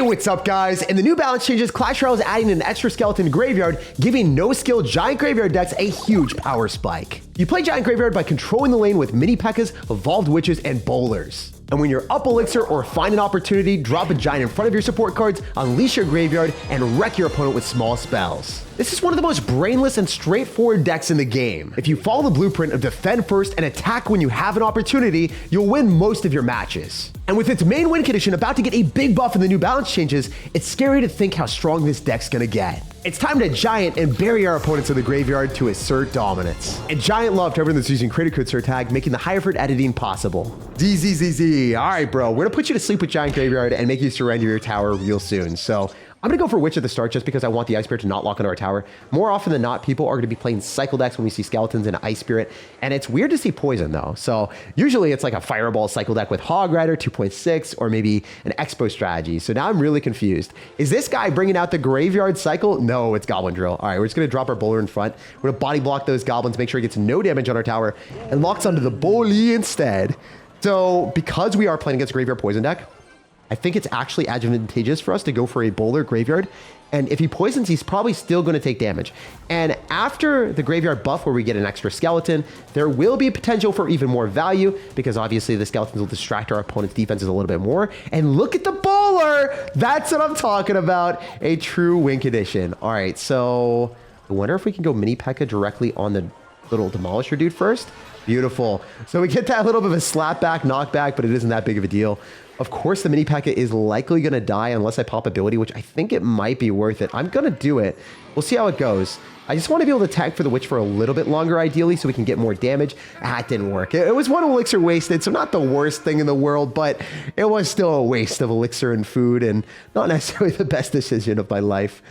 what's up, guys? In the new balance changes, Clash Royale is adding an extra skeleton graveyard, giving no-skill giant graveyard decks a huge power spike. You play giant graveyard by controlling the lane with mini P.E.K.K.A.s, evolved witches, and bowlers. And when you're up elixir or find an opportunity, drop a giant in front of your support cards, unleash your graveyard, and wreck your opponent with small spells. This is one of the most brainless and straightforward decks in the game. If you follow the blueprint of defend first and attack when you have an opportunity, you'll win most of your matches. And with its main win condition about to get a big buff in the new balance changes, it's scary to think how strong this deck's gonna get. It's time to giant and bury our opponents in the graveyard to assert dominance. And giant love to everyone that's using creator code SirTag, making the high effort editing possible. DZZZ, all right, bro, we're gonna put you to sleep with giant graveyard and make you surrender your tower real soon. So I'm gonna go for Witch at the start just because I want the Ice Spirit to not lock into our tower. More often than not, people are gonna be playing cycle decks when we see skeletons and Ice Spirit, and it's weird to see poison though. So usually it's like a Fireball cycle deck with Hog Rider 2.6 or maybe an Expo strategy. So now I'm really confused. Is this guy bringing out the graveyard cycle? No, it's Goblin Drill. All right, we're just gonna drop our bowler in front. We're gonna body block those goblins, make sure he gets no damage on our tower, and locks onto the bully instead. So because we are playing against a graveyard poison deck, I think it's actually advantageous for us to go for a bowler graveyard. And if he poisons, he's probably still going to take damage. And after the graveyard buff where we get an extra skeleton, there will be potential for even more value because obviously the skeletons will distract our opponent's defenses a little bit more. And look at the bowler. That's what I'm talking about. A true win condition. All right, so I wonder if we can go mini P.E.K.K.A. directly on the little demolisher dude first. Beautiful. So we get that little bit of a slapback, knockback, but it isn't that big of a deal. Of course, the mini P.E.K.K.A. is likely going to die unless I pop ability, which I think it might be worth it. I'm going to do it. We'll see how it goes. I just want to be able to tag for the witch for a little bit longer, ideally, so we can get more damage. Ah, it didn't work. It was one elixir wasted, so not the worst thing in the world, but it was still a waste of elixir and food and not necessarily the best decision of my life.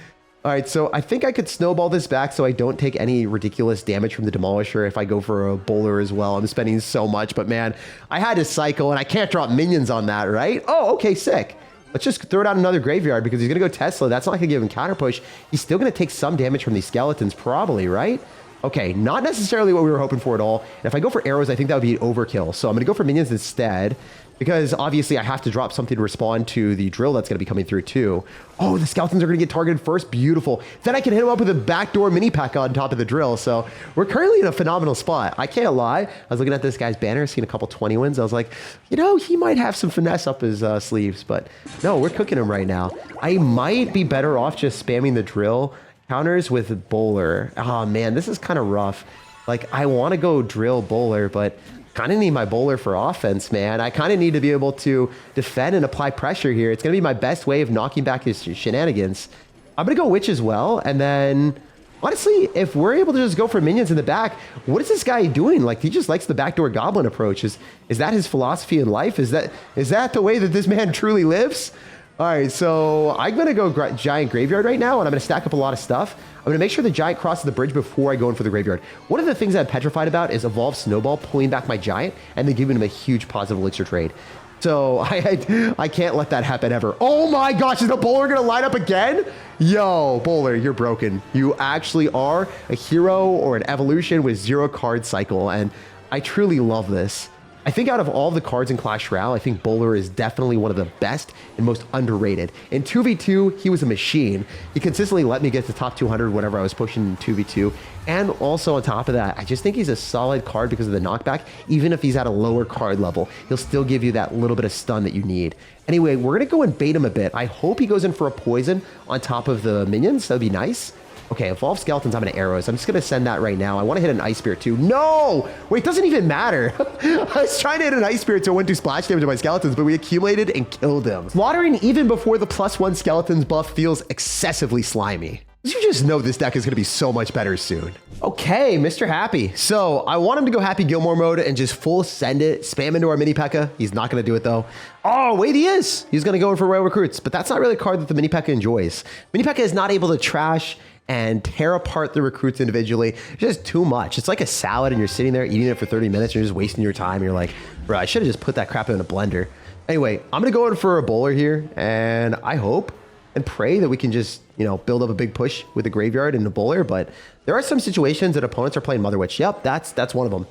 All right, so I think I could snowball this back so I don't take any ridiculous damage from the Demolisher if I go for a bowler as well. I'm spending so much, but man, I had to cycle and I can't drop minions on that, right? Oh, okay, sick. Let's just throw down another graveyard because he's gonna go Tesla. That's not gonna give him counter push. He's still gonna take some damage from these skeletons probably, right? Okay, not necessarily what we were hoping for at all. And if I go for arrows, I think that would be overkill. So I'm gonna go for minions instead because obviously I have to drop something to respond to the drill that's gonna be coming through too. Oh, the skeletons are gonna get targeted first. Beautiful. Then I can hit him up with a backdoor mini P.E.K.K.A. on top of the drill. So we're currently in a phenomenal spot. I can't lie. I was looking at this guy's banner, seeing a couple 20 wins. I was like, you know, he might have some finesse up his sleeves, but no, we're cooking him right now. I might be better off just spamming the drill counters with bowler. Oh man, this is kind of rough. Like I want to go drill bowler, but kind of need my bowler for offense, man. I kind of need to be able to defend and apply pressure here. It's going to be my best way of knocking back his shenanigans. I'm going to go witch as well. And then honestly, if we're able to just go for minions in the back, what is this guy doing? Like he just likes the backdoor goblin approach. Is that his philosophy in life? Is that the way that this man truly lives? All right, so I'm going to go giant graveyard right now, and I'm going to stack up a lot of stuff. I'm going to make sure the giant crosses the bridge before I go in for the graveyard. One of the things I'm petrified about is Evolve Snowball pulling back my giant and then giving him a huge positive elixir trade. So I can't let that happen ever. Oh my gosh, is the bowler going to line up again? Yo, bowler, you're broken. You actually are a hero or an evolution with 0 card cycle, and I truly love this. I think out of all the cards in Clash Royale, I think Bowler is definitely one of the best and most underrated. In 2v2, he was a machine. He consistently let me get to top 200 whenever I was pushing 2v2. And also on top of that, I just think he's a solid card because of the knockback. Even if he's at a lower card level, he'll still give you that little bit of stun that you need. Anyway, we're going to go and bait him a bit. I hope he goes in for a poison on top of the minions. That'd be nice. Okay, evolve skeletons, I'm gonna arrows. I'm just gonna send that right now. I wanna hit an ice spirit too. No! Wait, it doesn't even matter. I was trying to hit an ice spirit so it wouldn't do splash damage to my skeletons, but we accumulated and killed them. Slaughtering even before the +1 skeletons buff feels excessively slimy. You just know this deck is gonna be so much better soon. Okay, Mr. Happy. So I want him to go Happy Gilmore mode and just full send it, spam into our mini P.E.K.K.A. He's not gonna do it though. Oh, wait, he is. He's gonna go in for Royal Recruits, but that's not really a card that the mini P.E.K.K.A. enjoys. Mini P.E.K.K.A. is not able to trash and tear apart the recruits individually. It's just too much. It's like a salad and you're sitting there eating it for 30 minutes and you're just wasting your time. You're like, bro, I should have just put that crap in a blender. Anyway, I'm gonna go in for a bowler here and I hope and pray that we can just, you know, build up a big push with the graveyard and the bowler, but there are some situations that opponents are playing Mother Witch. Yep, that's one of them.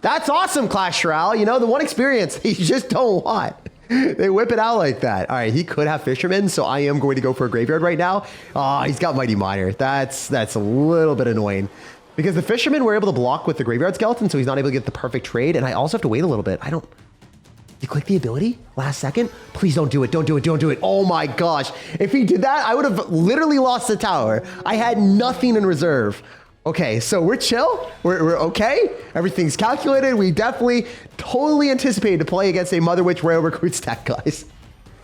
That's awesome, Clash Royale. You know, the one experience you just don't want. They whip it out like that. All right, he could have Fisherman, so I am going to go for a Graveyard right now. Oh, he's got Mighty Miner. That's a little bit annoying. Because the Fishermen were able to block with the Graveyard Skeleton, so he's not able to get the perfect trade, and I also have to wait a little bit. You click the ability last second? Please don't do it. Don't do it. Don't do it. Oh my gosh. If he did that, I would have literally lost the tower. I had nothing in reserve. Okay, so we're chill. We're okay. Everything's calculated. We definitely totally anticipated to play against a Mother Witch Rail Recruits deck, guys.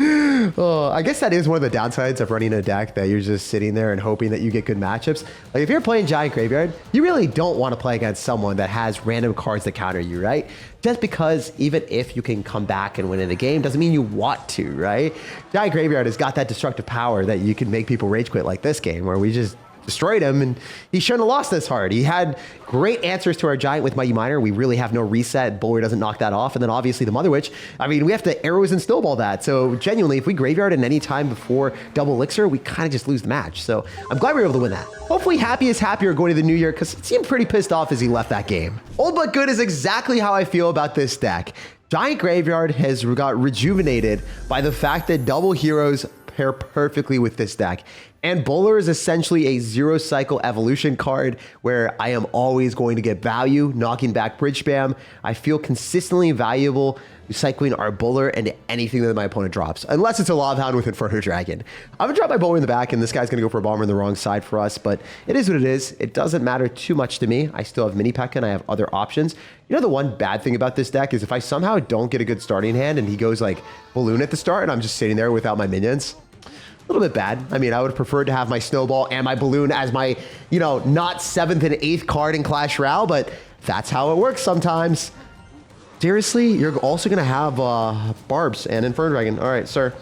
Oh, I guess that is one of the downsides of running a deck that you're just sitting there and hoping that you get good matchups. Like if you're playing Giant Graveyard, you really don't want to play against someone that has random cards that counter you, right? Just because even if you can come back and win in a game doesn't mean you want to, right? Giant Graveyard has got that destructive power that you can make people rage quit like this game where we just destroyed him, and he shouldn't have lost this hard. He had great answers to our Giant with Mighty Miner. We really have no reset. Bowler doesn't knock that off. And then obviously the Mother Witch. I mean, we have to arrows and snowball that. So genuinely, if we Graveyard in any time before double elixir, we kind of just lose the match. So I'm glad we were able to win that. Hopefully Happy is happier going to the new year because he seemed pretty pissed off as he left that game. Old but good is exactly how I feel about this deck. Giant Graveyard has got rejuvenated by the fact that double heroes pair perfectly with this deck. And Bowler is essentially a zero cycle evolution card where I am always going to get value, knocking back bridge spam. I feel consistently valuable recycling our Bowler into anything that my opponent drops, unless it's a Lob Hound with Inferno Dragon. I'm gonna drop my Bowler in the back, and this guy's gonna go for a Bomber in the wrong side for us, but it is what it is. It doesn't matter too much to me. I still have Mini P.E.K.K.A and I have other options. You know, the one bad thing about this deck is if I somehow don't get a good starting hand and he goes like Balloon at the start and I'm just sitting there without my minions, a little bit bad. I mean, I would have preferred to have my Snowball and my Balloon as my, you know, not 7th and 8th card in Clash Royale, but that's how it works sometimes. Seriously, you're also going to have Barbs and Inferno Dragon. All right, sir.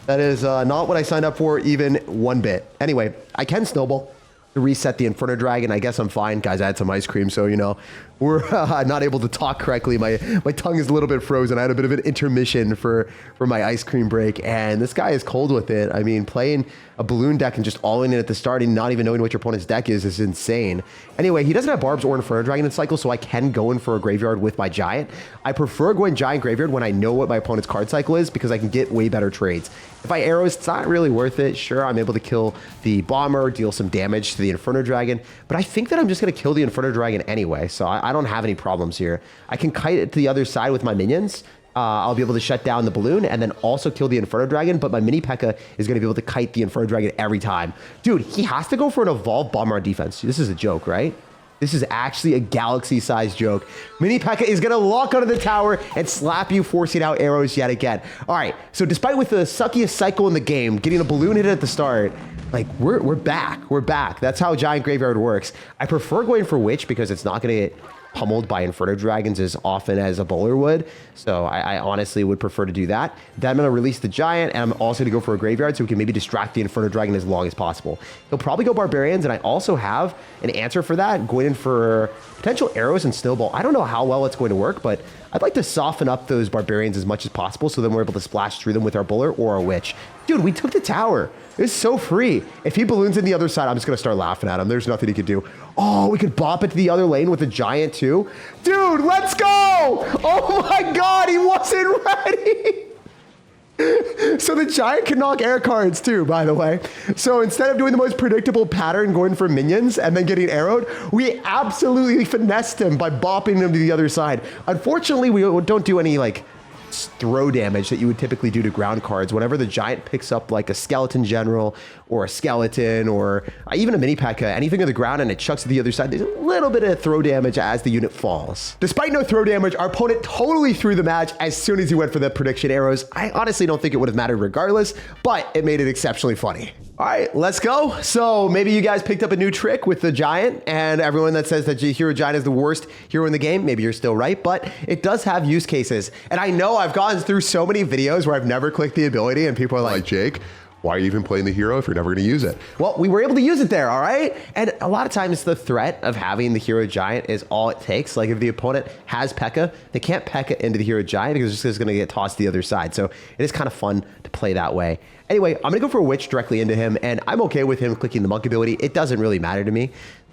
That is not what I signed up for even one bit. Anyway, I can Snowball to reset the Inferno Dragon. I guess I'm fine. Guys, I had some ice cream, so, you know, we're not able to talk correctly. My tongue is a little bit frozen. I had a bit of an intermission for my ice cream break, and this guy is cold with it. I mean, playing a Balloon deck and just all-in it at the start and not even knowing what your opponent's deck is insane. Anyway, he doesn't have Barbs or Inferno Dragon in cycle, so I can go in for a Graveyard with my Giant. I prefer going Giant Graveyard when I know what my opponent's card cycle is because I can get way better trades. If I arrows, it's not really worth it. Sure, I'm able to kill the Bomber, deal some damage to the Inferno Dragon, but I think that I'm just going to kill the Inferno Dragon anyway, so I don't have any problems here. I can kite it to the other side with my minions. I'll be able to shut down the Balloon and then also kill the Inferno Dragon, but my Mini P.E.K.K.A is going to be able to kite the Inferno Dragon every time. Dude, he has to go for an Evolved Bomber on defense. This is a joke, right? This is actually a galaxy-sized joke. Mini P.E.K.K.A is going to lock onto the tower and slap you, forcing out arrows yet again. All right, so despite with the suckiest cycle in the game, getting a Balloon hit at the start, like, we're back. We're back. That's how Giant Graveyard works. I prefer going for Witch because it's not going to get pummeled by Inferno Dragons as often as a Bowler would. So I honestly would prefer to do that. Then I'm going to release the Giant, and I'm also going to go for a Graveyard so we can maybe distract the Inferno Dragon as long as possible. He'll probably go Barbarians, and I also have an answer for that, going in for potential arrows and Snowball. I don't know how well it's going to work, but I'd like to soften up those Barbarians as much as possible so then we're able to splash through them with our Bowler or our Witch. Dude, we took the tower. It's so free. If he Balloons in the other side, I'm just going to start laughing at him. There's nothing he could do. Oh, we could bop it to the other lane with a Giant too. Dude, let's go. Oh my God, he wasn't ready. So the Giant can knock air cards too, by the way. So instead of doing the most predictable pattern, going for minions and then getting arrowed, we absolutely finessed him by bopping him to the other side. Unfortunately, we don't do any like throw damage that you would typically do to ground cards. Whenever the Giant picks up like a Skeleton General or a Skeleton or even a Mini P.E.K.K.A, anything on the ground and it chucks to the other side, there's a little bit of throw damage as the unit falls. Despite no throw damage, our opponent totally threw the match as soon as he went for the prediction arrows. I honestly don't think it would have mattered regardless, but it made it exceptionally funny. All right, let's go. So maybe you guys picked up a new trick with the Giant, and everyone that says that Hero Giant is the worst hero in the game, maybe you're still right, but it does have use cases. And I know I've gone through so many videos where I've never clicked the ability and people are like, Jake, why are you even playing the hero if you're never going to use it? Well, we were able to use it there, all right? And a lot of times the threat of having the Hero Giant is all it takes. Like if the opponent has P.E.K.K.A, they can't P.E.K.K.A into the Hero Giant because it's just going to get tossed to the other side. So it is kind of fun to play that way. Anyway, I'm going to go for a Witch directly into him, and I'm okay with him clicking the Monk ability. It doesn't really matter to me.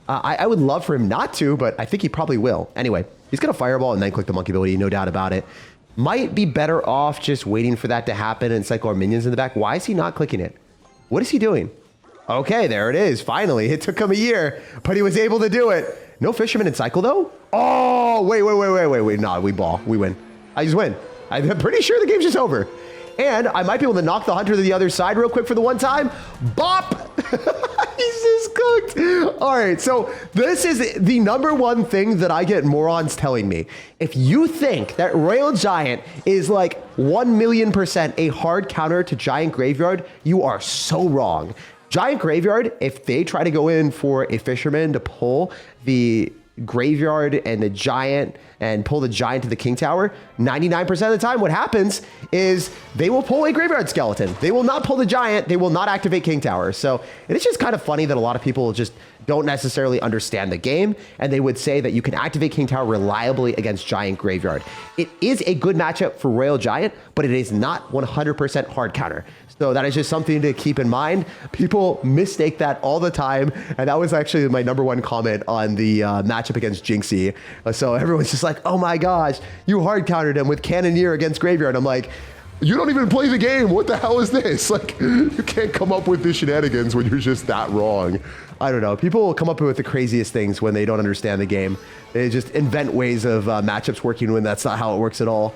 I would love for him not to, but I think he probably will. Anyway, he's going to Fireball and then click the Monk ability, no doubt about it. Might be better off just waiting for that to happen and cycle our minions in the back. Why is he not clicking it? What is he doing? Okay, there it is. Finally, it took him a year, but he was able to do it. No fisherman in cycle though? Oh, wait. Nah, we ball. We win. I just win. I'm pretty sure the game's just over. And I might be able to knock the hunter to the other side real quick for the one time. Bop! He's just cooked. All right, so this is the number one thing that I get morons telling me. If you think that Royal Giant is like 1,000,000% a hard counter to Giant Graveyard, you are so wrong. Giant Graveyard, if they try to go in for a fisherman to pull the graveyard and the giant and pull the giant to the king tower, 99% of the time what happens is they will pull a graveyard skeleton. They will not pull the giant. They will not activate king tower. So it's just kind of funny that a lot of people just don't necessarily understand the game, and they would say that you can activate king tower reliably against giant graveyard. It is a good matchup for Royal Giant, but it is not 100% hard counter. So that is just something to keep in mind. People mistake that all the time. And that was actually my number one comment on the matchup against Jinxie. So everyone's just like, oh my gosh, you hard countered him with Cannoneer against Graveyard. I'm like, you don't even play the game. What the hell is this? Like, you can't come up with the shenanigans when you're just that wrong. I don't know. People will come up with the craziest things when they don't understand the game. They just invent ways of matchups working when that's not how it works at all.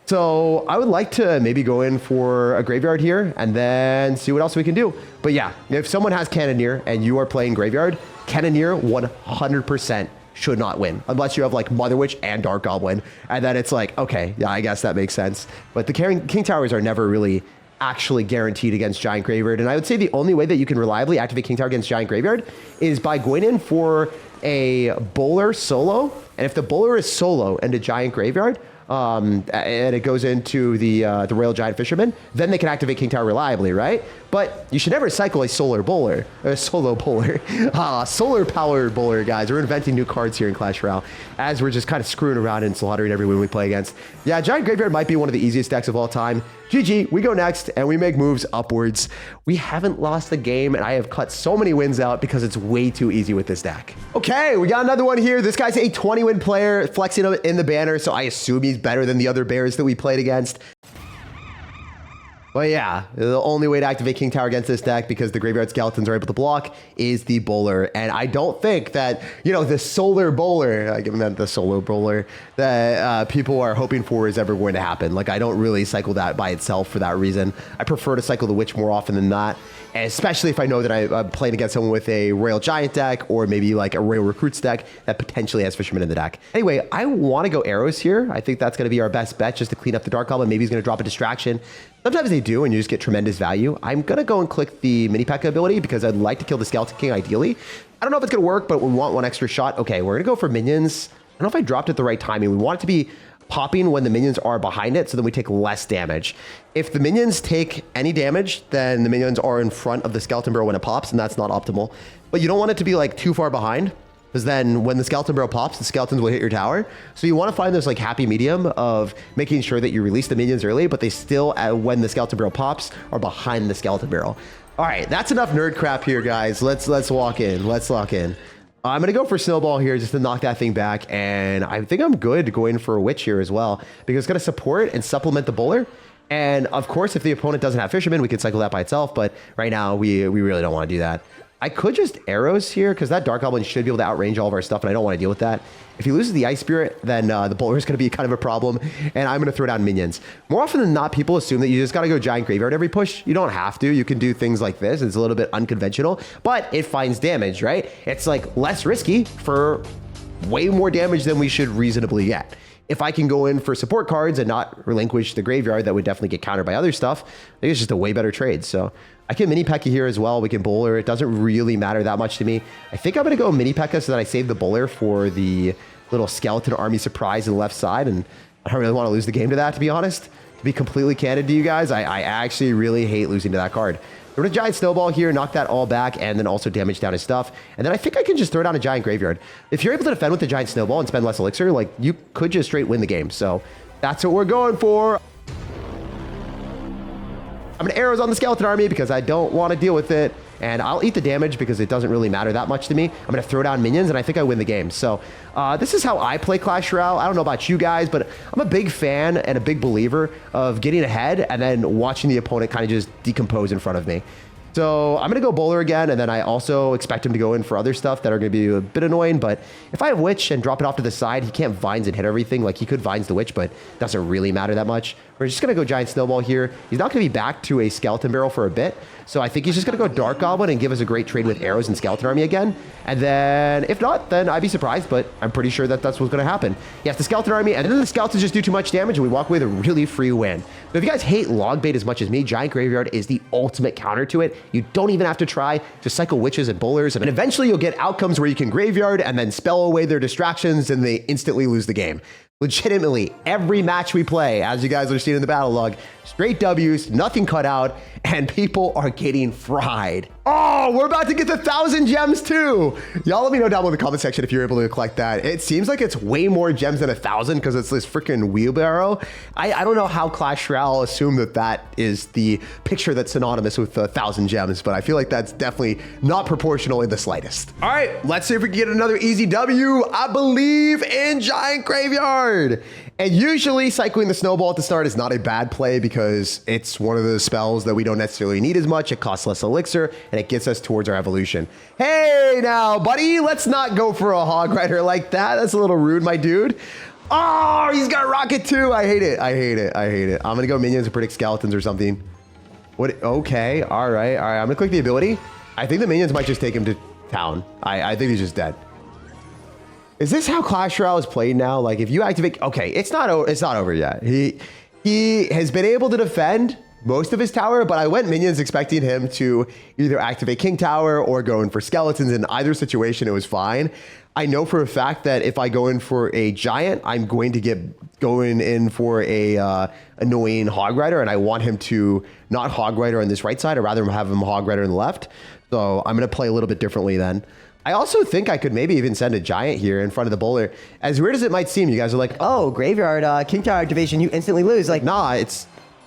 So I would like to maybe go in for a graveyard here and then see what else we can do. But yeah, if someone has Cannoneer and you are playing graveyard, Cannoneer 100% should not win unless you have like Mother Witch and Dark Goblin. And then it's like, okay, yeah, I guess that makes sense. But the King Towers are never really actually guaranteed against Giant Graveyard. And I would say the only way that you can reliably activate King Tower against Giant Graveyard is by going in for a bowler solo. And if the bowler is solo into Giant Graveyard, and it goes into the Royal Giant Fisherman, then they can activate King Tower reliably, right? But you should never cycle a solo bowler. Solar powered bowler, guys. We're inventing new cards here in Clash Royale as we're just kind of screwing around and slaughtering everyone we play against. Yeah, Giant Graveyard might be one of the easiest decks of all time. GG, we go next and we make moves upwards. We haven't lost the game and I have cut so many wins out because it's way too easy with this deck. Okay, we got another one here. This guy's a 20-win player flexing in the banner, so I assume he's better than the other bears that we played against. But yeah, the only way to activate King Tower against this deck, because the Graveyard Skeletons are able to block, is the bowler. And I don't think that, you know, the solar bowler, I meant the solo bowler, that people are hoping for is ever going to happen. Like, I don't really cycle that by itself for that reason. I prefer to cycle the Witch more often than not, and especially if I know that I'm playing against someone with a Royal Giant deck or maybe like a Royal Recruits deck that potentially has Fisherman in the deck. Anyway, I want to go arrows here. I think that's going to be our best bet just to clean up the Dark Goblin. Maybe he's going to drop a distraction. Sometimes they do, and you just get tremendous value. I'm going to go and click the Mini P.E.K.K.A ability because I'd like to kill the Skeleton King ideally. I don't know if it's going to work, but we want one extra shot. Okay, we're going to go for minions. I don't know if I dropped it the right timing. We want it to be popping when the minions are behind it, so then we take less damage. If the minions take any damage, then the minions are in front of the Skeleton Barrel when it pops, and that's not optimal. But you don't want it to be like too far behind, because then when the Skeleton Barrel pops, the skeletons will hit your tower. So you want to find this like happy medium of making sure that you release the minions early, but they still, when the Skeleton Barrel pops, are behind the Skeleton Barrel. All right, that's enough nerd crap here, guys. Let's walk in. Let's lock in. I'm going to go for Snowball here just to knock that thing back, and I think I'm good going for a Witch here as well, because it's going to support and supplement the bowler. And of course, if the opponent doesn't have Fisherman, we can cycle that by itself, but right now we really don't want to do that. I could just arrows here because that Dark Goblin should be able to outrange all of our stuff, and I don't want to deal with that. If he loses the Ice Spirit, then the bowler is going to be kind of a problem, and I'm going to throw down minions. More often than not, people assume that you just got to go Giant Graveyard every push. You don't have to. You can do things like this. It's a little bit unconventional, but it finds damage, right? It's like less risky for way more damage than we should reasonably get. If I can go in for support cards and not relinquish the graveyard, that would definitely get countered by other stuff. I think it's just a way better trade. So I can Mini P.E.K.K.A here as well. We can bowler. It doesn't really matter that much to me. I think I'm going to go Mini P.E.K.K.A so that I save the bowler for the little skeleton army surprise in the left side. And I don't really want to lose the game to that, to be honest. To be completely candid to you guys, I actually really hate losing to that card. Throw a Giant Snowball here, knock that all back, and then also damage down his stuff. And then I think I can just throw down a Giant Graveyard. If you're able to defend with the Giant Snowball and spend less elixir, like, you could just straight win the game. So that's what we're going for. I'm going to arrows on the skeleton army because I don't want to deal with it. And I'll eat the damage because it doesn't really matter that much to me. I'm going to throw down minions, and I think I win the game. So this is how I play Clash Royale. I don't know about you guys, but I'm a big fan and a big believer of getting ahead and then watching the opponent kind of just decompose in front of me. So I'm going to go bowler again, and then I also expect him to go in for other stuff that are going to be a bit annoying. But if I have witch and drop it off to the side, he can't vines and hit everything. Like, he could vines the witch, but it doesn't really matter that much. We're just going to go giant snowball here. He's not going to be back to a skeleton barrel for a bit. So I think he's just going to go dark goblin and give us a great trade with arrows and skeleton army again. And then if not, then I'd be surprised, but I'm pretty sure that that's what's going to happen. He has the skeleton army, and then the skeletons just do too much damage, and we walk away with a really free win. So if you guys hate log bait as much as me, giant graveyard is the ultimate counter to it. You don't even have to try. Just cycle witches and bowlers, and eventually you'll get outcomes where you can graveyard and then spell away their distractions, and they instantly lose the game. Legitimately, every match we play, as you guys are seeing in the battle log, straight W's, nothing cut out, and people are getting fried. Oh, we're about to get the 1,000 gems too. Y'all let me know down below in the comment section if you're able to collect that. It seems like it's way more gems than 1,000 because it's this freaking wheelbarrow. I don't know how Clash Royale assumed that that is the picture that's synonymous with 1,000 gems, but I feel like that's definitely not proportional in the slightest. All right, let's see if we can get another easy W. I believe in giant graveyard. And usually cycling the snowball at the start is not a bad play because it's one of the spells that we don't necessarily need as much. It costs less elixir and it gets us towards our evolution. Hey now, buddy, let's not go for a Hog Rider like that. That's a little rude, my dude. Oh, he's got rocket too. I hate it. I hate it. I hate it. I'm going to go minions and predict skeletons or something. What? Okay. All right. All right. I'm going to click the ability. I think the minions might just take him to town. I think he's just dead. Is this how Clash Royale is played now? Like, if you activate, okay, it's not over yet. He has been able to defend most of his tower, but I went minions expecting him to either activate King Tower or go in for skeletons. In either situation, it was fine. I know for a fact that if I go in for a giant, I'm going to get going in for a annoying Hog Rider, and I want him to not Hog Rider on this right side. I'd rather have him Hog Rider on the left. So I'm going to play a little bit differently then. I also think I could maybe even send a giant here in front of the bowler. As weird as it might seem, you guys are like, oh, graveyard, King Tower activation, you instantly lose. Like, nah, it's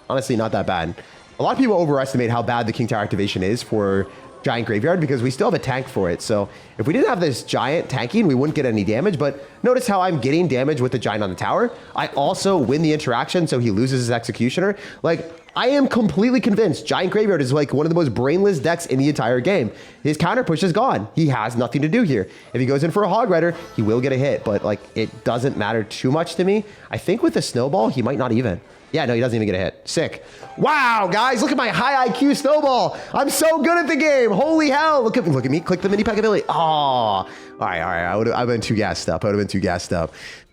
honestly not that bad. A lot of people overestimate how bad the King Tower activation is for giant graveyard because we still have a tank for it. So if we didn't have this giant tanking, we wouldn't get any damage. But notice how I'm getting damage with the giant on the tower. I also win the interaction, so he loses his executioner. Like, I am completely convinced giant graveyard is like one of the most brainless decks in the entire game. His counter push is gone. He has nothing to do here. If he goes in for a Hog Rider, he will get a hit, but like it doesn't matter too much to me. I think with the snowball, he might not even. Yeah, no, he doesn't even get a hit. Sick. Wow, guys, look at my high IQ snowball. I'm so good at the game. Holy hell. Look at me. Click the mini pack ability. Oh, all right. I've been too gassed up.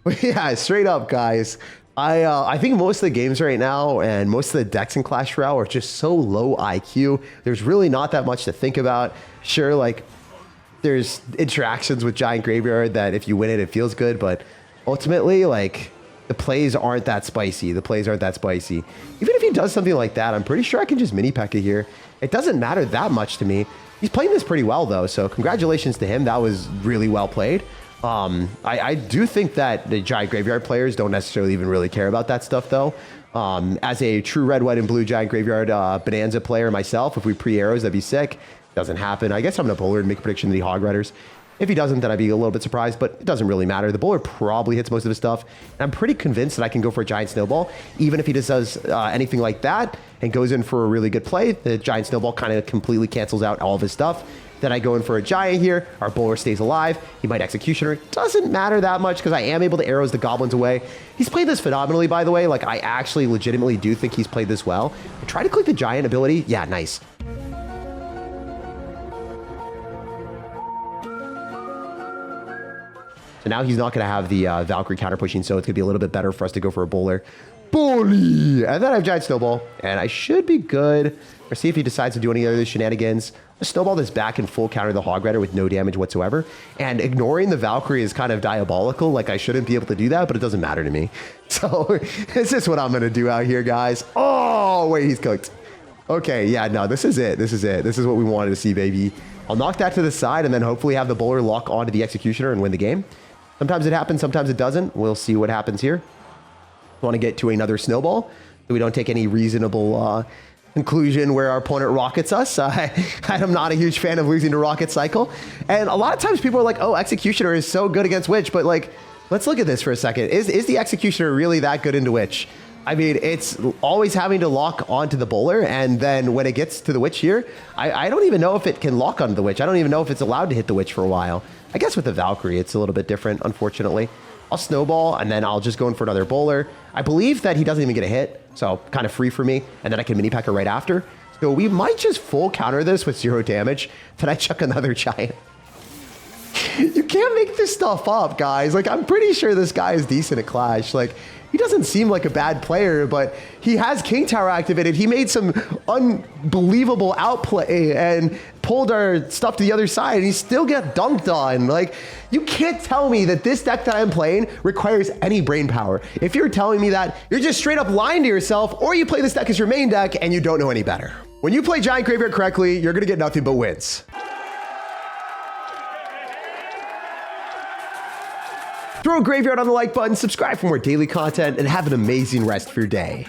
But yeah, straight up, guys. I think most of the games right now and most of the decks in Clash Royale are just so low IQ. There's really not that much to think about. Sure, like there's interactions with Giant Graveyard that if you win it, it feels good. But ultimately, like the plays aren't that spicy. Even if he does something like that, I'm pretty sure I can just mini P.E.K.K.A here. It doesn't matter that much to me. He's playing this pretty well though. So congratulations to him. That was really well played. I do think that the Giant Graveyard players don't necessarily even really care about that stuff though. As a true red, white, and blue Giant Graveyard Bonanza player myself, if we pre-arrows, that'd be sick. Doesn't happen. I guess I'm going to bowler and make a prediction to the Hog Riders. If he doesn't, then I'd be a little bit surprised, but it doesn't really matter. The bowler probably hits most of his stuff. And I'm pretty convinced that I can go for a Giant Snowball. Even if he just does anything like that and goes in for a really good play, the Giant Snowball kind of completely cancels out all of his stuff. Then I go in for a giant here. Our bowler stays alive. He might executioner. Doesn't matter that much because I am able to arrows the goblins away. He's played this phenomenally, by the way. Like, I actually legitimately do think he's played this well. I try to click the giant ability. Yeah, nice. So now he's not going to have the Valkyrie counter pushing, so it's going to be a little bit better for us to go for a bowler. Bully! And then I have Giant Snowball, and I should be good. Or see if he decides to do any other shenanigans. A Snowball that's back in full counter the Hog Rider with no damage whatsoever. And ignoring the Valkyrie is kind of diabolical. Like, I shouldn't be able to do that, but it doesn't matter to me. So, this is what I'm going to do out here, guys. Oh, wait, he's cooked. Okay, yeah, no, this is it. This is what we wanted to see, baby. I'll knock that to the side and then hopefully have the bowler lock onto the executioner and win the game. Sometimes it happens, sometimes it doesn't. We'll see what happens here. Want to get to another snowball so we don't take any reasonable conclusion where our opponent rockets us. I'm not a huge fan of losing to Rocket Cycle. And a lot of times people are like, oh, Executioner is so good against Witch, but like, let's look at this for a second. Is the Executioner really that good into Witch? I mean, it's always having to lock onto the bowler, and then when it gets to the Witch here, I don't even know if it can lock onto the Witch. I don't even know if it's allowed to hit the Witch for a while. I guess with the Valkyrie, it's a little bit different, unfortunately. I'll snowball, and then I'll just go in for another bowler. I believe that he doesn't even get a hit, so kind of free for me, and then I can mini pecker right after. So we might just full counter this with 0 damage, then I chuck another giant. You can't make this stuff up, guys. Like, I'm pretty sure this guy is decent at Clash. Like, he doesn't seem like a bad player, but he has King Tower activated. He made some unbelievable outplay and pulled our stuff to the other side, and he still got dunked on. Like, you can't tell me that this deck that I'm playing requires any brain power. If you're telling me that, you're just straight up lying to yourself, or you play this deck as your main deck and you don't know any better. When you play Giant Graveyard correctly, you're gonna get nothing but wins. Throw a graveyard on the like button, subscribe for more daily content, and have an amazing rest of your day.